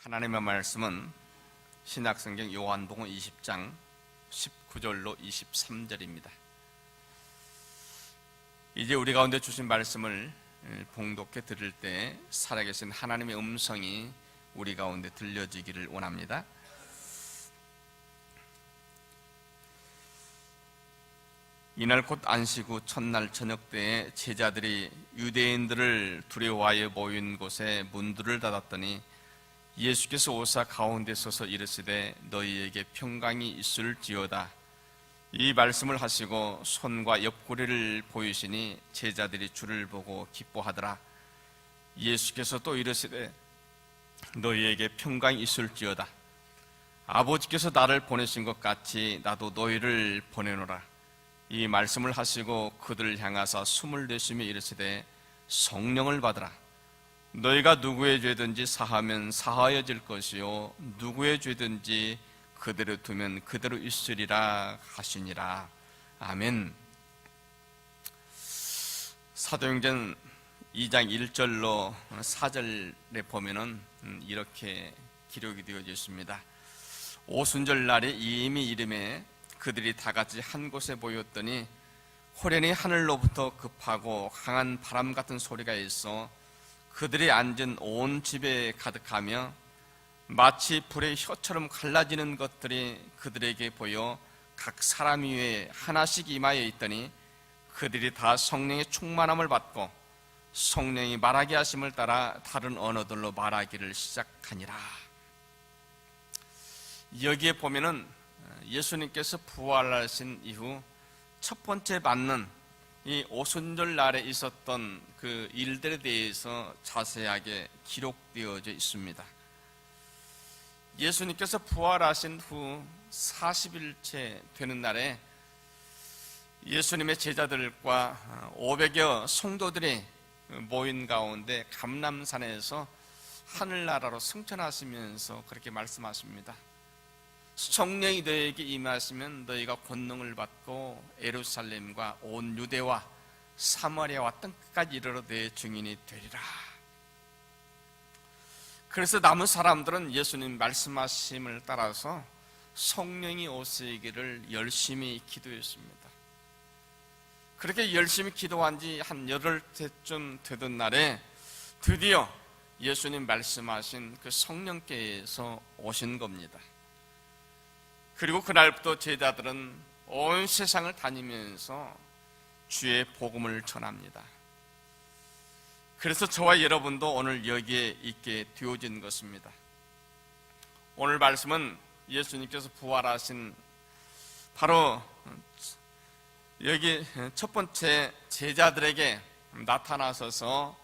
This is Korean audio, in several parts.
하나님의 말씀은 신약성경 요한복음 20장 19절로 23절입니다. 이제 우리 가운데 주신 말씀을 봉독해 들을 때 살아계신 하나님의 음성이 우리 가운데 들려지기를 원합니다. 이날 곧 안식 후 첫날 저녁 때에 제자들이 유대인들을 두려워하여 모인 곳에 문들을 닫았더니 예수께서 오사 가운데 서서 이르시되 너희에게 평강이 있을지어다. 이 말씀을 하시고 손과 옆구리를 보이시니 제자들이 주를 보고 기뻐하더라. 예수께서 또 이르시되 너희에게 평강이 있을지어다. 아버지께서 나를 보내신 것 같이 나도 너희를 보내노라. 이 말씀을 하시고 그들을 향하사 숨을 내쉬며 이르시되 성령을 받으라. 너희가 누구의 죄든지 사하면 사하여질 것이요 누구의 죄든지 그대로 두면 그대로 있으리라 하시니라. 아멘. 사도행전 2장 1절로 4절에 보면은 이렇게 기록이 되어져 있습니다. 오순절 날에 이미 이름에 그들이 다 같이 한 곳에 모였더니 호련히 하늘로부터 급하고 강한 바람 같은 소리가 있어 그들이 앉은 온 집에 가득하며 마치 불의 혀처럼 갈라지는 것들이 그들에게 보여 각 사람 위에 하나씩 임하여 있더니 그들이 다 성령의 충만함을 받고 성령이 말하게 하심을 따라 다른 언어들로 말하기를 시작하니라. 여기에 보면은 예수님께서 부활하신 이후 첫 번째 받는 이 오순절 날에 있었던 그 일들에 대해서 자세하게 기록되어져 있습니다. 예수님께서 부활하신 후 40일째 되는 날에 예수님의 제자들과 500여 성도들이 모인 가운데 감람산에서 하늘나라로 승천하시면서 그렇게 말씀하십니다. 성령이 너희에게 임하시면 너희가 권능을 받고 예루살렘과 온 유대와 사마리아와 땅끝까지 이르러 내 증인이 되리라. 그래서 남은 사람들은 예수님 말씀하심을 따라서 성령이 오시기를 열심히 기도했습니다. 그렇게 열심히 기도한 지 한 8회쯤 되던 날에 드디어 예수님 말씀하신 그 성령께서 오신 겁니다. 그리고 그날부터 제자들은 온 세상을 다니면서 주의 복음을 전합니다. 그래서 저와 여러분도 오늘 여기에 있게 되어진 것입니다. 오늘 말씀은 예수님께서 부활하신 바로 여기 첫 번째 제자들에게 나타나셔서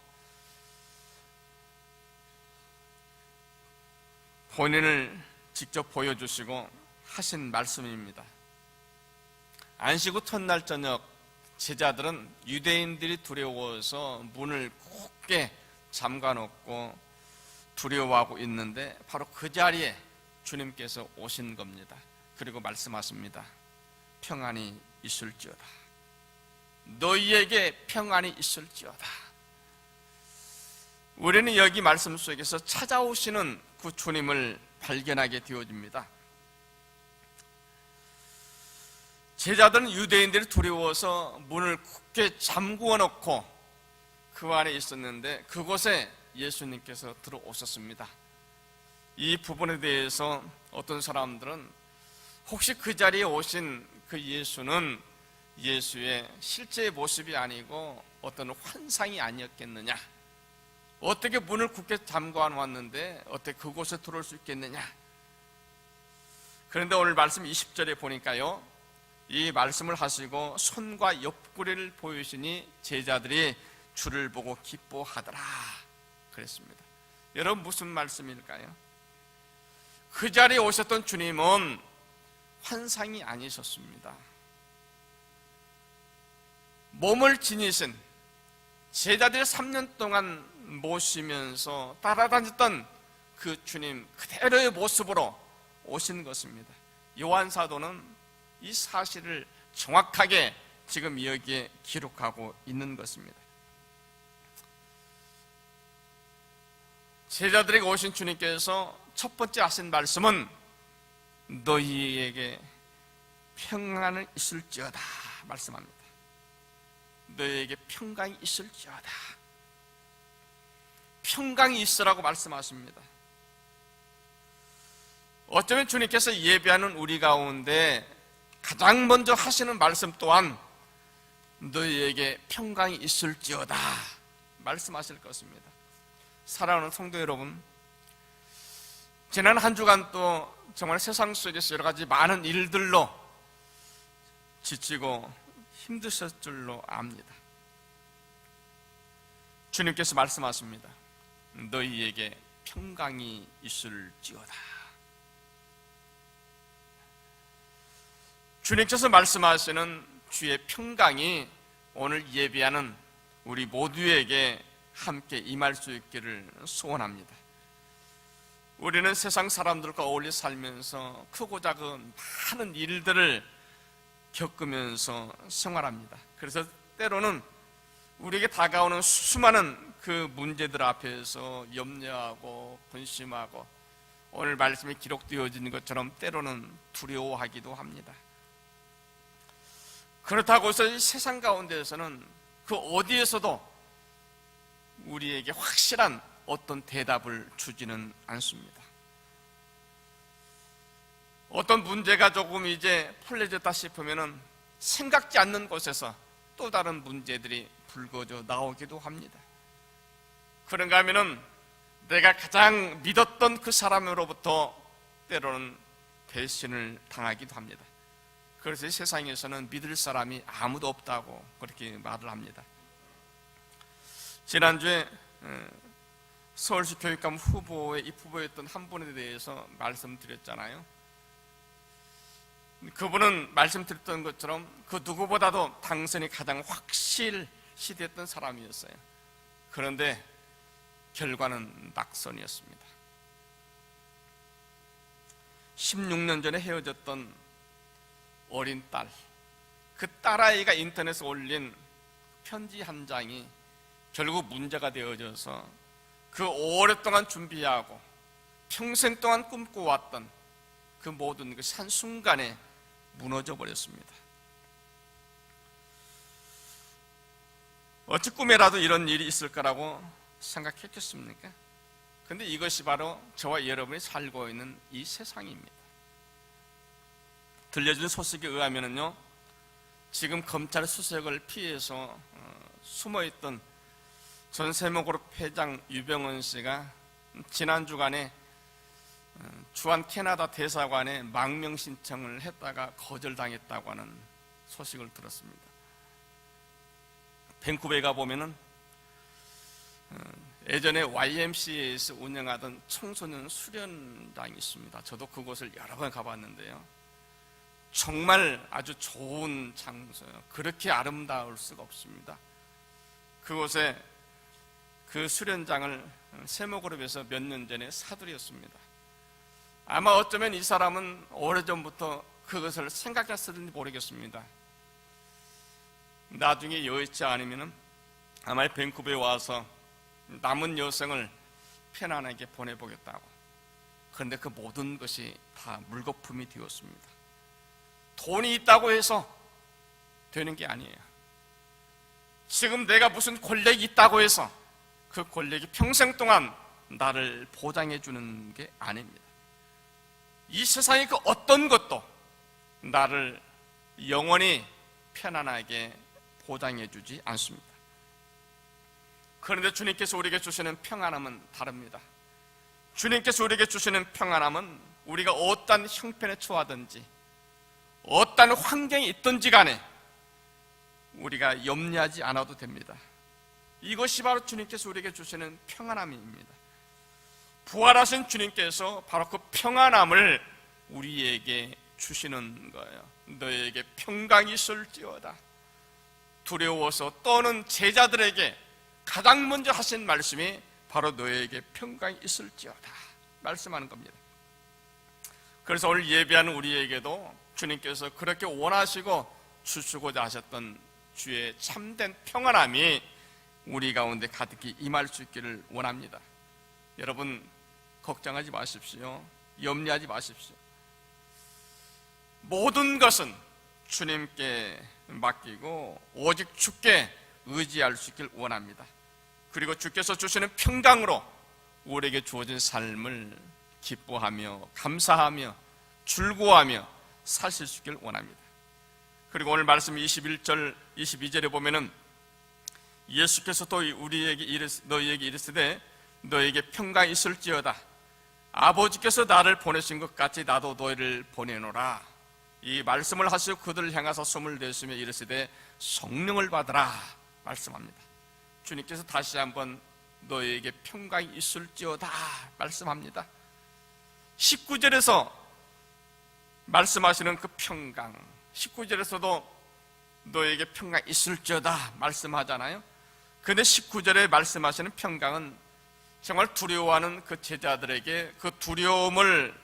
본인을 직접 보여주시고 하신 말씀입니다. 안식 후 첫날 저녁 제자들은 유대인들이 두려워서 문을 굳게 잠가놓고 두려워하고 있는데 바로 그 자리에 주님께서 오신 겁니다. 그리고 말씀하십니다. 평안이 있을지어다. 너희에게 평안이 있을지어다. 우리는 여기 말씀 속에서 찾아오시는 그 주님을 발견하게 되어집니다. 제자들은 유대인들이 두려워서 문을 굳게 잠그어 놓고 그 안에 있었는데 그곳에 예수님께서 들어오셨습니다. 이 부분에 대해서 어떤 사람들은 혹시 그 자리에 오신 그 예수는 예수의 실제 모습이 아니고 어떤 환상이 아니었겠느냐, 어떻게 문을 굳게 잠궈 놓았는데 어떻게 그곳에 들어올 수 있겠느냐. 그런데 오늘 말씀 20절에 보니까요, 이 말씀을 하시고 손과 옆구리를 보이시니 제자들이 주를 보고 기뻐하더라 그랬습니다. 여러분 무슨 말씀일까요? 그 자리에 오셨던 주님은 환상이 아니셨습니다. 몸을 지니신 제자들이 3년 동안 모시면서 따라다녔던 그 주님 그대로의 모습으로 오신 것입니다. 요한 사도는 이 사실을 정확하게 지금 여기에 기록하고 있는 것입니다. 제자들에게 오신 주님께서 첫 번째 하신 말씀은 너희에게 평안은 있을지어다 말씀합니다. 너희에게 평강이 있을지어다. 평강이 있으라고 말씀하십니다. 어쩌면 주님께서 예배하는 우리 가운데 가장 먼저 하시는 말씀 또한 너희에게 평강이 있을지어다 말씀하실 것입니다. 사랑하는 성도 여러분, 지난 한 주간 또 정말 세상 속에서 여러 가지 많은 일들로 지치고 힘드셨을 줄로 압니다. 주님께서 말씀하십니다. 너희에게 평강이 있을지어다. 주님께서 말씀하시는 주의 평강이 오늘 예배하는 우리 모두에게 함께 임할 수 있기를 소원합니다. 우리는 세상 사람들과 어울려 살면서 크고 작은 많은 일들을 겪으면서 생활합니다. 그래서 때로는 우리에게 다가오는 수많은 그 문제들 앞에서 염려하고 근심하고 오늘 말씀에 기록되어진 것처럼 때로는 두려워하기도 합니다. 그렇다고 해서 이 세상 가운데에서는 그 어디에서도 우리에게 확실한 어떤 대답을 주지는 않습니다. 어떤 문제가 조금 이제 풀려졌다 싶으면은 생각지 않는 곳에서 또 다른 문제들이 불거져 나오기도 합니다. 그런가 하면은 내가 가장 믿었던 그 사람으로부터 때로는 배신을 당하기도 합니다. 그래서 세상에서는 믿을 사람이 아무도 없다고 그렇게 말을 합니다. 지난주에 서울시 교육감 후보에 입후보였던 한 분에 대해서 말씀드렸잖아요. 그분은 말씀드렸던 것처럼 그 누구보다도 당선이 가장 확실시됐던 사람이었어요. 그런데 결과는 낙선이었습니다. 16년 전에 헤어졌던 어린 딸, 그 딸아이가 인터넷에 올린 편지 한 장이 결국 문제가 되어져서 그 오랫동안 준비하고 평생 동안 꿈꿔왔던 그 모든 것이 한순간에 무너져 버렸습니다. 어찌 꿈에라도 이런 일이 있을 거라고 생각했겠습니까? 그런데 이것이 바로 저와 여러분이 살고 있는 이 세상입니다. 들려준 소식에 의하면요, 지금 검찰 수색을 피해서 숨어있던 전세목그룹 회장 유병헌 씨가 지난 주간에 주한 캐나다 대사관에 망명 신청을 했다가 거절당했다고 하는 소식을 들었습니다. 밴쿠버에 가보면은 예전에 YMCA에서 운영하던 청소년 수련장이 있습니다. 저도 그곳을 여러 번 가봤는데요, 정말 아주 좋은 장소예요. 그렇게 아름다울 수가 없습니다. 그곳에 그 수련장을 세모그룹에서 몇 년 전에 사들였습니다. 아마 어쩌면 이 사람은 오래전부터 그것을 생각했을지 모르겠습니다. 나중에 여의치 않으면 아마 밴쿠버에 와서 남은 여생을 편안하게 보내보겠다고. 그런데 그 모든 것이 다 물거품이 되었습니다. 돈이 있다고 해서 되는 게 아니에요. 지금 내가 무슨 권력이 있다고 해서 그 권력이 평생 동안 나를 보장해 주는 게 아닙니다. 이 세상의 그 어떤 것도 나를 영원히 편안하게 보장해 주지 않습니다. 그런데 주님께서 우리에게 주시는 평안함은 다릅니다. 주님께서 우리에게 주시는 평안함은 우리가 어떤 형편에 처하든지 어떤 환경에 있든지 간에 우리가 염려하지 않아도 됩니다. 이것이 바로 주님께서 우리에게 주시는 평안함입니다. 부활하신 주님께서 바로 그 평안함을 우리에게 주시는 거예요. 너에게 평강이 있을지어다. 두려워서 떠는 제자들에게 가장 먼저 하신 말씀이 바로 너에게 평강이 있을지어다 말씀하는 겁니다. 그래서 오늘 예배하는 우리에게도 주님께서 그렇게 원하시고 주시고자 하셨던 주의 참된 평안함이 우리 가운데 가득히 임할 수 있기를 원합니다. 여러분, 걱정하지 마십시오. 염려하지 마십시오. 모든 것은 주님께 맡기고 오직 주께 의지할 수 있길 원합니다. 그리고 주께서 주시는 평강으로 우리에게 주어진 삶을 기뻐하며 감사하며 즐거워하며 사실 수 있길 원합니다. 그리고 오늘 말씀 21절 22절에 보면은 예수께서 또 너희에게 이르시되 너희에게 평강이 있을지어다. 아버지께서 나를 보내신 것 같이 나도 너희를 보내노라. 이 말씀을 하시고 그들을 향하사 숨을 내쉬며 이르시되 성령을 받으라 말씀합니다. 주님께서 다시 한번 너희에게 평강이 있을지어다 말씀합니다. 19절에서 말씀하시는 그 평강, 19절에서도 너희에게 평강이 있을지어다 말씀하잖아요. 그런데 19절에 말씀하시는 평강은 정말 두려워하는 그 제자들에게 그 두려움을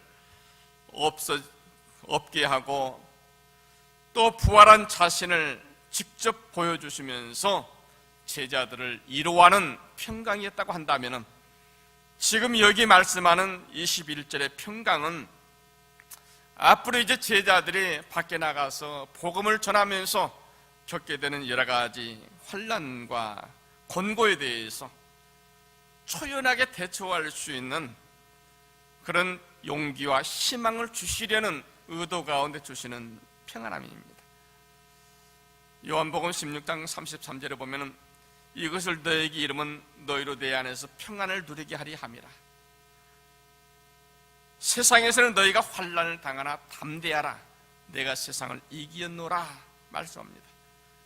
없게 하고 또 부활한 자신을 직접 보여주시면서 제자들을 위로하는 평강이었다고 한다면, 지금 여기 말씀하는 21절의 평강은 앞으로 이제 제자들이 밖에 나가서 복음을 전하면서 겪게 되는 여러 가지 환난과 권고에 대해서 초연하게 대처할 수 있는 그런 용기와 희망을 주시려는 의도 가운데 주시는 평안함입니다. 요한복음 16장 33절에 보면은 이것을 너에게 이르면 너희로 내 안에서 평안을 누리게 하리 함이라. 세상에서는 너희가 환난을 당하나 담대하라. 내가 세상을 이기었노라 말씀합니다.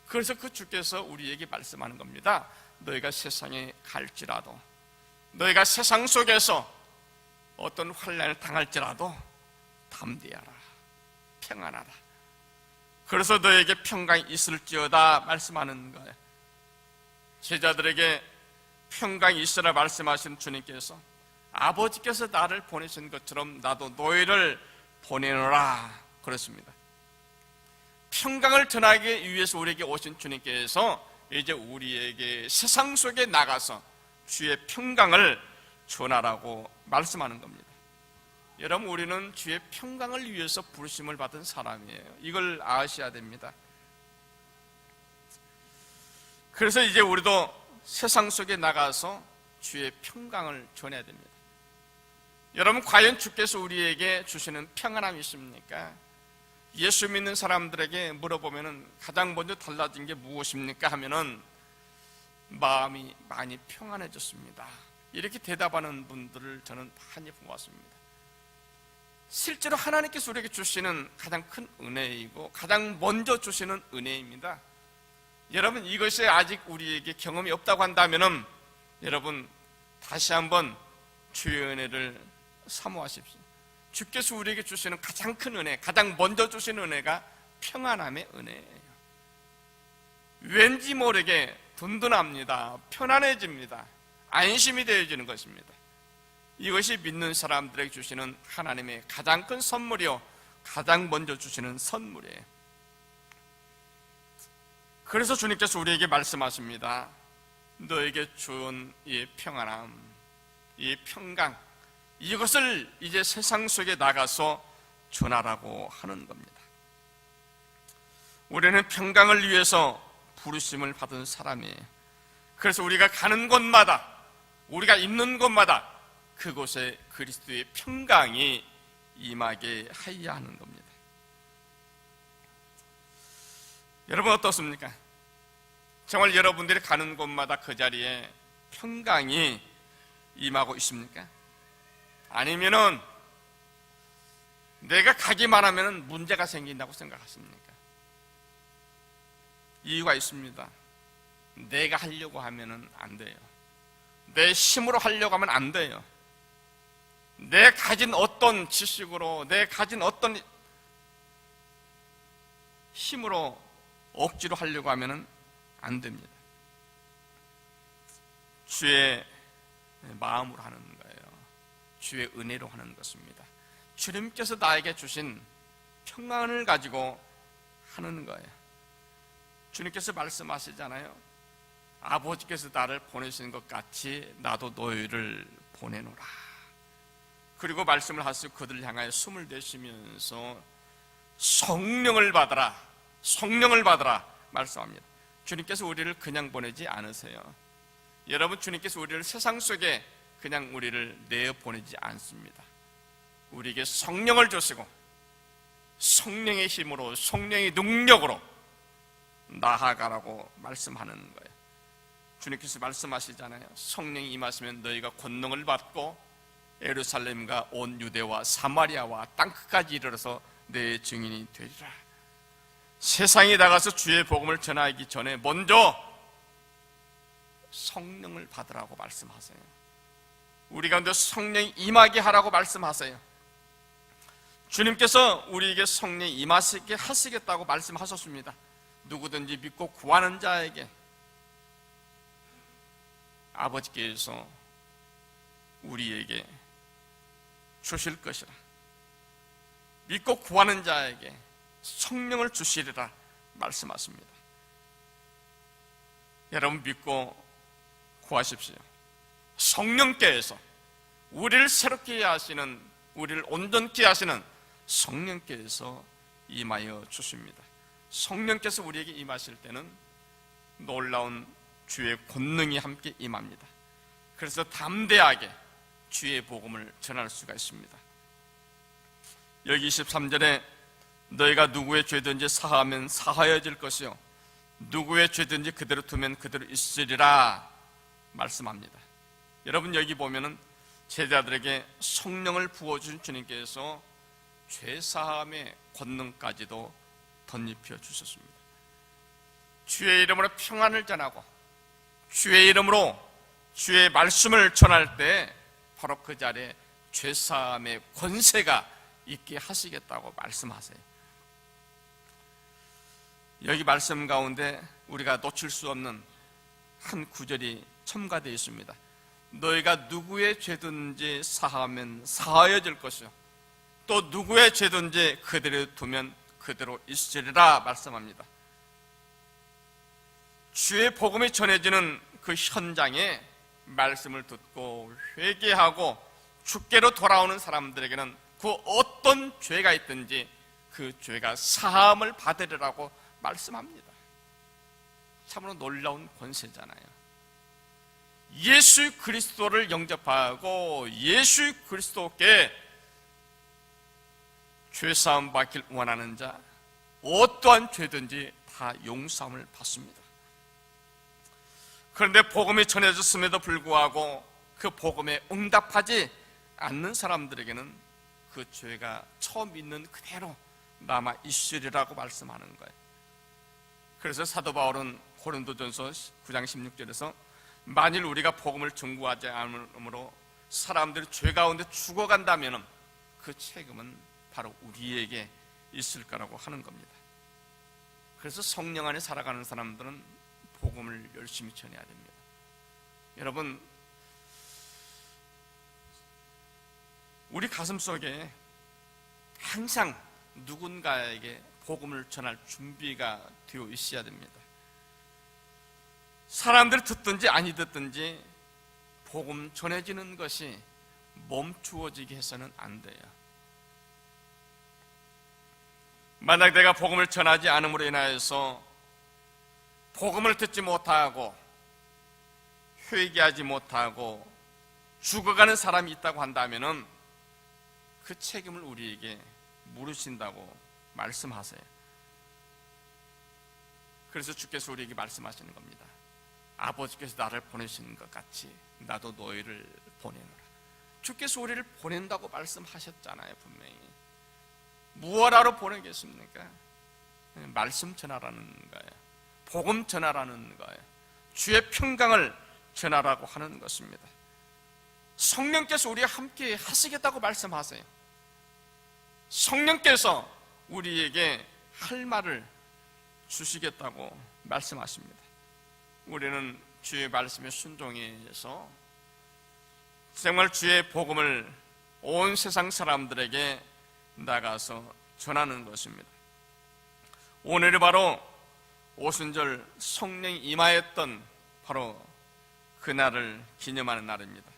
그래서 그 주께서 우리에게 말씀하는 겁니다. 너희가 세상에 갈지라도, 너희가 세상 속에서 어떤 환난을 당할지라도 담대하라, 평안하라. 그래서 너에게 평강이 있을지어다 말씀하는 거예요. 제자들에게 평강이 있으라 말씀하신 주님께서 아버지께서 나를 보내신 것처럼 나도 너희를 보내노라 그랬습니다. 평강을 전하기 위해서 우리에게 오신 주님께서 이제 우리에게 세상 속에 나가서 주의 평강을 전하라고 말씀하는 겁니다. 여러분, 우리는 주의 평강을 위해서 부르심을 받은 사람이에요. 이걸 아셔야 됩니다. 그래서 이제 우리도 세상 속에 나가서 주의 평강을 전해야 됩니다. 여러분, 과연 주께서 우리에게 주시는 평안함이 있습니까? 예수 믿는 사람들에게 물어보면 가장 먼저 달라진 게 무엇입니까? 하면은 마음이 많이 평안해졌습니다. 이렇게 대답하는 분들을 저는 많이 보았습니다. 실제로 하나님께서 우리에게 주시는 가장 큰 은혜이고 가장 먼저 주시는 은혜입니다. 여러분, 이것이 아직 우리에게 경험이 없다고 한다면 여러분 다시 한번 주의 은혜를 사모하십시오. 주께서 우리에게 주시는 가장 큰 은혜, 가장 먼저 주시는 은혜가 평안함의 은혜예요. 왠지 모르게 든든합니다. 편안해집니다. 안심이 되어지는 것입니다. 이것이 믿는 사람들에게 주시는 하나님의 가장 큰 선물이요, 가장 먼저 주시는 선물이에요. 그래서 주님께서 우리에게 말씀하십니다. 너에게 준 이 평안함, 이 평강, 이것을 이제 세상 속에 나가서 전하라고 하는 겁니다. 우리는 평강을 위해서 부르심을 받은 사람이에요. 그래서 우리가 가는 곳마다, 우리가 있는 곳마다 그곳에 그리스도의 평강이 임하게 하여야 하는 겁니다. 여러분 어떻습니까? 정말 여러분들이 가는 곳마다 그 자리에 평강이 임하고 있습니까? 아니면은 내가 가기만 하면 문제가 생긴다고 생각하십니까? 이유가 있습니다. 내가 하려고 하면은 안 돼요. 내 힘으로 하려고 하면 안 돼요. 내 가진 어떤 지식으로, 내 가진 어떤 힘으로 억지로 하려고 하면은 안 됩니다. 주의 마음으로 하는 거예요. 주의 은혜로 하는 것입니다. 주님께서 나에게 주신 평안을 가지고 하는 거예요. 주님께서 말씀하시잖아요. 아버지께서 나를 보내신 것 같이 나도 너희를 보내노라. 그리고 말씀을 하시고 그들을 향하여 숨을 내쉬면서 성령을 받아라, 성령을 받아라 말씀합니다. 주님께서 우리를 그냥 보내지 않으세요. 여러분, 주님께서 우리를 세상 속에 그냥 우리를 내보내지 않습니다. 우리에게 성령을 주시고 성령의 힘으로, 성령의 능력으로 나아가라고 말씀하는 거예요. 주님께서 말씀하시잖아요. 성령이 임하시면 너희가 권능을 받고 예루살렘과 온 유대와 사마리아와 땅끝까지 이르러서 내 증인이 되리라. 세상에 나가서 주의 복음을 전하기 전에 먼저 성령을 받으라고 말씀하세요. 우리 가운데 성령이 임하게 하라고 말씀하세요. 주님께서 우리에게 성령이 임하시게 하시겠다고 말씀하셨습니다. 누구든지 믿고 구하는 자에게 아버지께서 우리에게 주실 것이라. 믿고 구하는 자에게 성령을 주시리라 말씀하십니다. 여러분, 믿고 구하십시오. 성령께서 우리를 새롭게 하시는, 우리를 온전케 하시는 성령께서 임하여 주십니다. 성령께서 우리에게 임하실 때는 놀라운 주의 권능이 함께 임합니다. 그래서 담대하게 주의 복음을 전할 수가 있습니다. 여기 23절에 너희가 누구의 죄든지 사하면 사하여질 것이요 누구의 죄든지 그대로 두면 그대로 있으리라 말씀합니다. 여러분, 여기 보면은 제자들에게 성령을 부어주신 주님께서 죄사함의 권능까지도 덧입혀 주셨습니다. 주의 이름으로 평안을 전하고 주의 이름으로 주의 말씀을 전할 때 바로 그 자리에 죄사함의 권세가 있게 하시겠다고 말씀하세요. 여기 말씀 가운데 우리가 놓칠 수 없는 한 구절이 첨가되어 있습니다. 너희가 누구의 죄든지 사하면 사하여질 것이요 또 누구의 죄든지 그대로 두면 그대로 있으리라 말씀합니다. 주의 복음이 전해지는 그 현장에 말씀을 듣고 회개하고 주께로 돌아오는 사람들에게는 그 어떤 죄가 있든지 그 죄가 사함을 받으리라고 말씀합니다. 참으로 놀라운 권세잖아요. 예수 그리스도를 영접하고 예수 그리스도께 죄사함 받길 원하는 자 어떠한 죄든지 다 용서함을 받습니다. 그런데 복음이 전해졌음에도 불구하고 그 복음에 응답하지 않는 사람들에게는 그 죄가 처음 있는 그대로 남아 있으리라고 말씀하는 거예요. 그래서 사도 바울은 고린도전서 9장 16절에서 만일 우리가 복음을 증거하지 않으므로 사람들이 죄 가운데 죽어간다면 그 책임은 바로 우리에게 있을 거라고 하는 겁니다. 그래서 성령 안에 살아가는 사람들은 복음을 열심히 전해야 됩니다. 여러분, 우리 가슴 속에 항상 누군가에게 복음을 전할 준비가 되어 있어야 됩니다. 사람들이 듣든지 아니 듣든지 복음 전해지는 것이 멈추어지게 해서는 안 돼요. 만약 내가 복음을 전하지 않음으로 인하여서 복음을 듣지 못하고 회개하지 못하고 죽어가는 사람이 있다고 한다면 그 책임을 우리에게 물으신다고 말씀하세요. 그래서 주께서 우리에게 말씀하시는 겁니다. 아버지께서 나를 보내시는 것 같이 나도 너희를 보내노라. 주께서 우리를 보낸다고 말씀하셨잖아요. 분명히. 무엇하러 보내겠습니까? 말씀 전하라는 거예요. 복음 전하라는 거예요. 주의 평강을 전하라고 하는 것입니다. 성령께서 우리와 함께 하시겠다고 말씀하세요. 성령께서 우리에게 할 말을 주시겠다고 말씀하십니다. 우리는 주의 말씀에 순종해서 정말 주의 복음을 온 세상 사람들에게 나가서 전하는 것입니다. 오늘이 바로 오순절 성령이 임하였던 바로 그날을 기념하는 날입니다.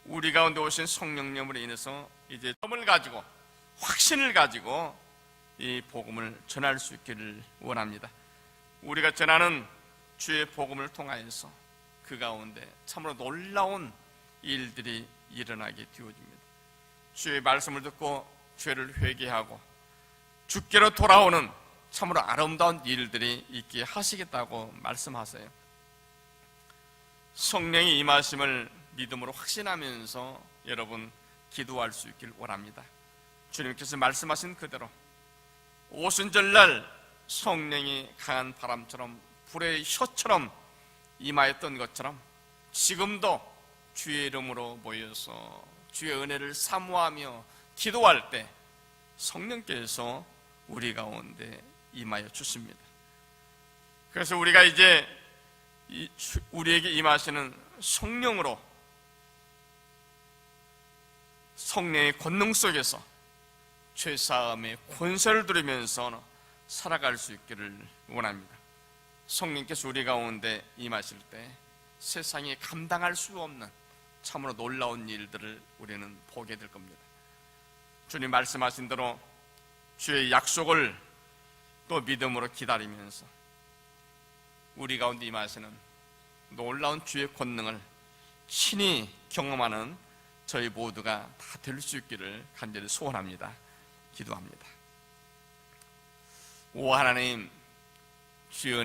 우리 가운데 오신 성령님으로 인해서 이제 힘을 가지고 확신을 가지고 이 복음을 전할 수 있기를 원합니다. 우리가 전하는 주의 복음을 통하여서 그 가운데 참으로 놀라운 일들이 일어나게 되어집니다. 주의 말씀을 듣고 죄를 회개하고 주께로 돌아오는 참으로 아름다운 일들이 있게 하시겠다고 말씀하세요. 성령의 임하심을 믿음으로 확신하면서 여러분 기도할 수 있길 원합니다. 주님께서 말씀하신 그대로 오순절날 성령이 강한 바람처럼 불의 혀처럼 임하였던 것처럼 지금도 주의 이름으로 모여서 주의 은혜를 사모하며 기도할 때 성령께서 우리 가운데 임하여 주십니다. 그래서 우리가 이제 우리에게 임하시는 성령으로 성령의 권능 속에서 죄사함의 권세를 누리면서 살아갈 수 있기를 원합니다. 성령께서 우리 가운데 임하실 때 세상이 감당할 수 없는 참으로 놀라운 일들을 우리는 보게 될 겁니다. 주님 말씀하신 대로 주의 약속을 또 믿음으로 기다리면서 우리 가운데 임하시는 놀라운 주의 권능을 친히 경험하는 저희 모두가 다 될 수 있기를 간절히 소원합니다. 기도합니다. 오 하나님, 주여